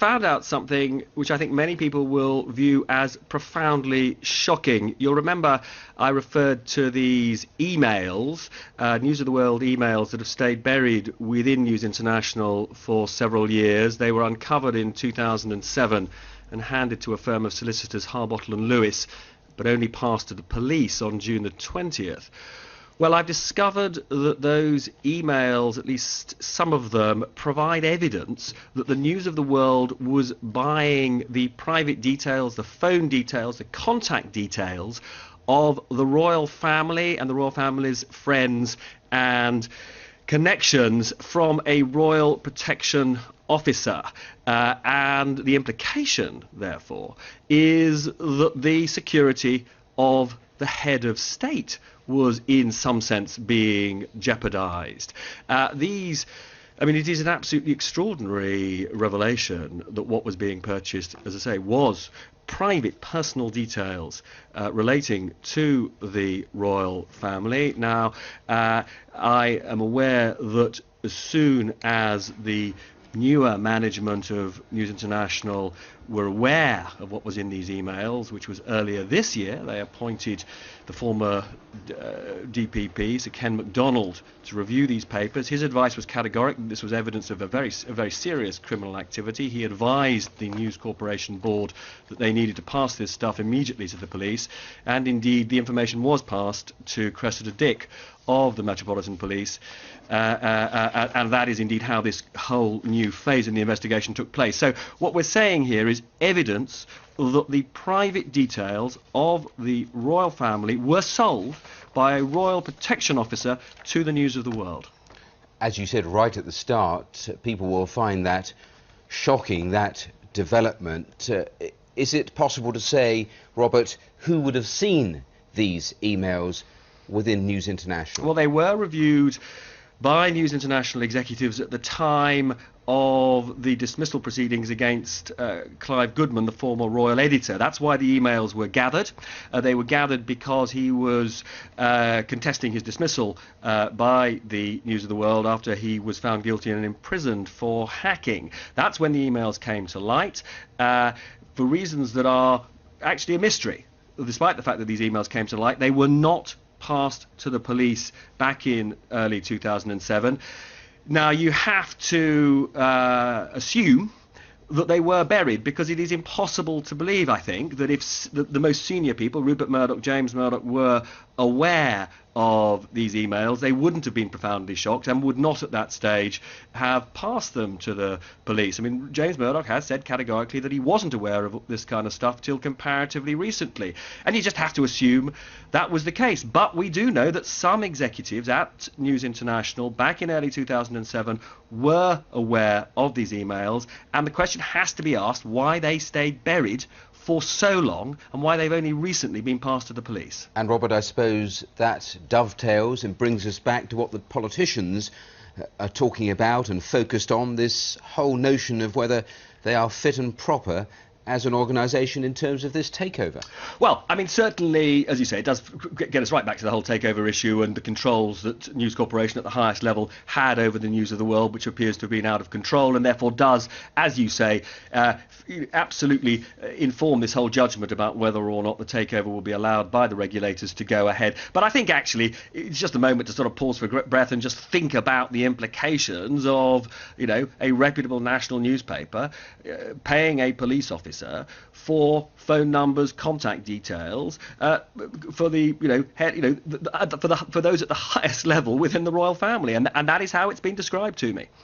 found out something which I think many people will view as profoundly shocking. You'll remember I referred to these emails, News of the World emails that have stayed buried within News International for several years. They were uncovered in 2007 and handed to a firm of solicitors, Harbottle and Lewis, but only passed to the police on June the 20th. Well, I've discovered that those emails, at least some of them, provide evidence that the News of the World was buying the private details, the phone details, the contact details of the royal family and the royal family's friends and connections from a royal protection officer. And the implication, therefore, is that the security of the head of state was in some sense being jeopardized. It is an absolutely extraordinary revelation that what was being purchased, as I say, was private personal details relating to the royal family. Now, I am aware that as soon as the newer management of News International were aware of what was in these emails, which was earlier this year, they appointed the former DPP, Sir Ken MacDonald, to review these papers. His advice was categoric that this was evidence of a very serious criminal activity. He advised the News Corporation board that they needed to pass this stuff immediately to the police, and indeed the information was passed to Cressida Dick of the Metropolitan Police, and that is indeed how this whole new phase in the investigation took place. So what we're saying here is evidence that the private details of the royal family were sold by a royal protection officer to the News of the World. As you said right at the start, people will find that shocking, that development. Is it possible to say, Robert, who would have seen these emails within News International? Well, they were reviewed by News International executives at the time of the dismissal proceedings against Clive Goodman, the former royal editor. That's why the emails were gathered. They were gathered because he was contesting his dismissal by the News of the World after he was found guilty and imprisoned for hacking. That's when the emails came to light, for reasons that are actually a mystery. Despite the fact that these emails came to light, they were not passed to the police back in early 2007. Now, you have to assume that they were buried, because it is impossible to believe, I think, that if the most senior people, Rupert Murdoch, James Murdoch, were aware of these emails, they wouldn't have been profoundly shocked and would not at that stage have passed them to the police. I mean, James Murdoch has said categorically that he wasn't aware of this kind of stuff till comparatively recently, and you just have to assume that was the case. But we do know that some executives at News International back in early 2007 were aware of these emails, and the question has to be asked why they stayed buried for so long and why they've only recently been passed to the police. And Robert, I suppose that dovetails and brings us back to what the politicians are talking about and focused on, this whole notion of whether they are fit and proper as an organisation in terms of this takeover. Well, I mean, certainly, as you say, it does get us right back to the whole takeover issue and the controls that News Corporation at the highest level had over the News of the World, which appears to have been out of control, and therefore does, as you say, absolutely inform this whole judgment about whether or not the takeover will be allowed by the regulators to go ahead. But I think actually it's just a moment to sort of pause for breath and just think about the implications of, a reputable national newspaper paying a police officer for phone numbers, contact details, for the for those at the highest level within the royal family, and that is how it's been described to me.